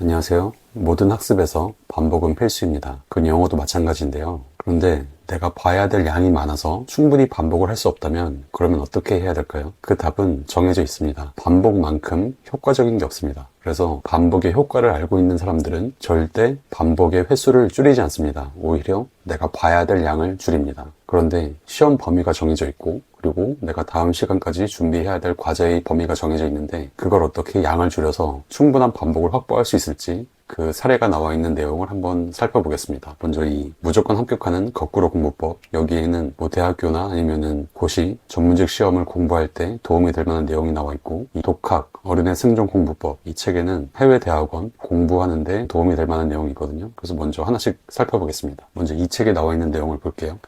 안녕하세요. 모든 학습에서 반복은 필수입니다. 그건 영어도 마찬가지인데요. 그런데 내가 봐야 될 양이 많아서 충분히 반복을 할 수 없다면 그러면 어떻게 해야 될까요? 그 답은 정해져 있습니다. 반복만큼 효과적인 게 없습니다. 그래서 반복의 효과를 알고 있는 사람들은 절대 반복의 횟수를 줄이지 않습니다. 오히려 내가 봐야 될 양을 줄입니다. 그런데 시험 범위가 정해져 있고 그리고 내가 다음 시간까지 준비해야 될 과제의 범위가 정해져 있는데 그걸 어떻게 양을 줄여서 충분한 반복을 확보할 수 있을지 그 사례가 나와 있는 내용을 한번 살펴보겠습니다. 먼저 이 무조건 합격하는 거꾸로 공부법, 여기에는 뭐 대학교나 아니면은 고시, 전문직 시험을 공부할 때 도움이 될 만한 내용이 나와 있고, 이 독학, 어른의 승전 공부법, 이 책에는 해외 대학원 공부하는데 도움이 될 만한 내용이 있거든요. 그래서 먼저 하나씩 살펴보겠습니다. 먼저 이 책에 나와 있는 내용을 볼게요.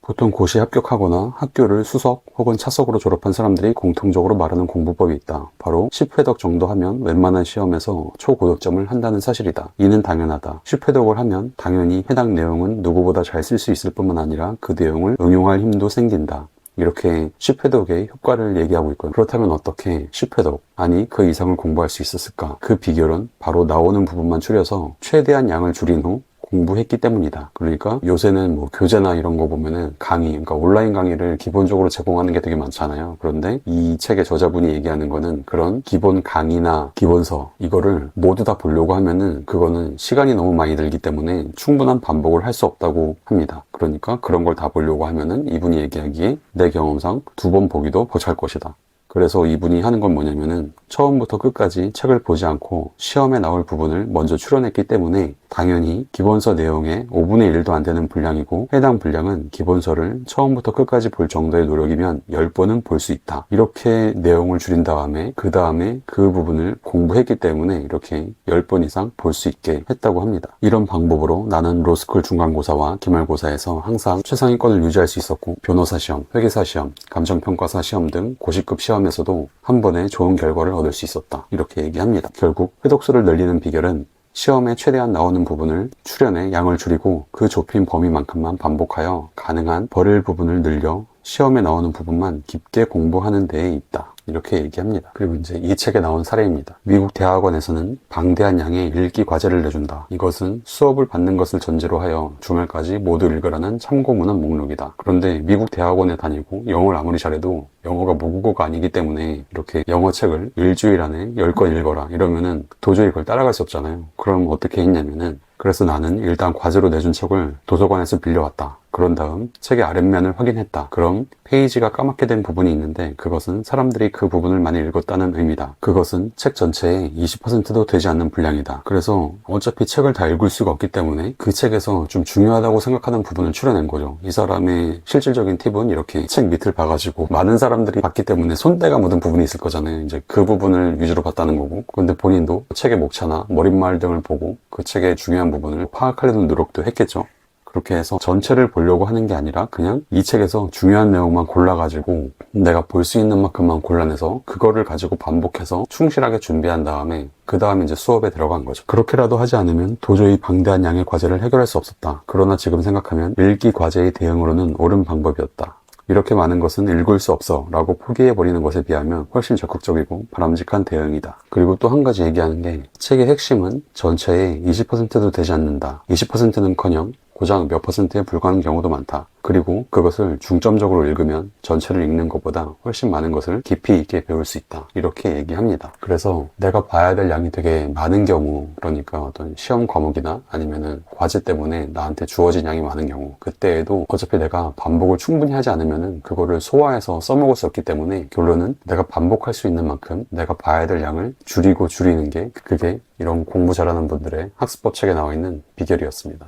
보통 고시 합격하거나 학교를 수석 혹은 차석으로 졸업한 사람들이 공통적으로 말하는 공부법이 있다. 바로 10회독 정도 하면 웬만한 시험에서 초고득점을 한다는 사실이다. 이는 당연하다. 10회독을 하면 당연히 해당 내용은 누구보다 잘 쓸 수 있을 뿐만 아니라 그 내용을 응용할 힘도 생긴다. 이렇게 10회독의 효과를 얘기하고 있거든요. 그렇다면 어떻게 10회독, 아니 그 이상을 공부할 수 있었을까? 그 비결은 바로 나오는 부분만 줄여서 최대한 양을 줄인 후 공부했기 때문이다. 그러니까 요새는 뭐 교재나 이런 거 보면은 강의, 그러니까 온라인 강의를 기본적으로 제공하는 게 되게 많잖아요. 그런데 이 책의 저자분이 얘기하는 거는 그런 기본 강의나 기본서 이거를 모두 다 보려고 하면은 그거는 시간이 너무 많이 들기 때문에 충분한 반복을 할 수 없다고 합니다. 그러니까 그런 걸 다 보려고 하면은 이분이 얘기하기에 내 경험상 2번 보기도 벅찰 것이다. 그래서 이분이 하는 건 뭐냐면은 처음부터 끝까지 책을 보지 않고 시험에 나올 부분을 먼저 추려냈기 때문에 당연히 기본서 내용의 5분의 1도 안 되는 분량이고 해당 분량은 기본서를 처음부터 끝까지 볼 정도의 노력이면 10번은 볼 수 있다. 이렇게 내용을 줄인 다음에 그 다음에 그 부분을 공부했기 때문에 이렇게 10번 이상 볼 수 있게 했다고 합니다. 이런 방법으로 나는 로스쿨 중간고사와 기말고사에서 항상 최상위권을 유지할 수 있었고 변호사 시험, 회계사 시험, 감정평가사 시험 등 고시급 시험에서도 한 번에 좋은 결과를 얻을 수 있었다. 이렇게 얘기합니다. 결국 회독수를 늘리는 비결은 시험에 최대한 나오는 부분을 추려내 양을 줄이고 그 좁힌 범위만큼만 반복하여 가능한 버릴 부분을 늘려 시험에 나오는 부분만 깊게 공부하는 데에 있다. 이렇게 얘기합니다. 그리고 이제 이 책에 나온 사례입니다. 미국 대학원에서는 방대한 양의 읽기 과제를 내준다. 이것은 수업을 받는 것을 전제로 하여 주말까지 모두 읽으라는 참고문헌 목록이다. 그런데 미국 대학원에 다니고 영어를 아무리 잘해도 영어가 모국어가 아니기 때문에 이렇게 영어 책을 일주일 안에 10권 읽어라 이러면은 도저히 그걸 따라갈 수 없잖아요. 그럼 어떻게 했냐면은 그래서 나는 일단 과제로 내준 책을 도서관에서 빌려왔다. 그런 다음 책의 아랫면을 확인했다. 그럼 페이지가 까맣게 된 부분이 있는데 그것은 사람들이 그 부분을 많이 읽었다는 의미다. 그것은 책 전체의 20%도 되지 않는 분량이다. 그래서 어차피 책을 다 읽을 수가 없기 때문에 그 책에서 좀 중요하다고 생각하는 부분을 추려낸 거죠. 이 사람의 실질적인 팁은 이렇게 책 밑을 봐가지고 많은 사람들이 봤기 때문에 손때가 묻은 부분이 있을 거잖아요. 이제 그 부분을 위주로 봤다는 거고. 근데 본인도 책의 목차나 머릿말 등을 보고 그 책의 중요한 부분을 파악하려는 노력도 했겠죠. 그렇게 해서 전체를 보려고 하는 게 아니라 그냥 이 책에서 중요한 내용만 골라가지고 내가 볼 수 있는 만큼만 골라내서 그거를 가지고 반복해서 충실하게 준비한 다음에 그 다음에 이제 수업에 들어간 거죠. 그렇게라도 하지 않으면 도저히 방대한 양의 과제를 해결할 수 없었다. 그러나 지금 생각하면 읽기 과제의 대응으로는 옳은 방법이었다. 이렇게 많은 것은 읽을 수 없어 라고 포기해버리는 것에 비하면 훨씬 적극적이고 바람직한 대응이다. 그리고 또 한 가지 얘기하는 게 책의 핵심은 전체의 20%도 되지 않는다. 20%는커녕 고작 몇 %에 불과한 경우도 많다. 그리고 그것을 중점적으로 읽으면 전체를 읽는 것보다 훨씬 많은 것을 깊이 있게 배울 수 있다. 이렇게 얘기합니다. 그래서 내가 봐야 될 양이 되게 많은 경우, 그러니까 어떤 시험 과목이나 아니면은 과제 때문에 나한테 주어진 양이 많은 경우, 그때에도 어차피 내가 반복을 충분히 하지 않으면은 그거를 소화해서 써먹을 수 없기 때문에 결론은 내가 반복할 수 있는 만큼 내가 봐야 될 양을 줄이고 줄이는 게 그게 이런 공부 잘하는 분들의 학습법 책에 나와 있는 비결이었습니다.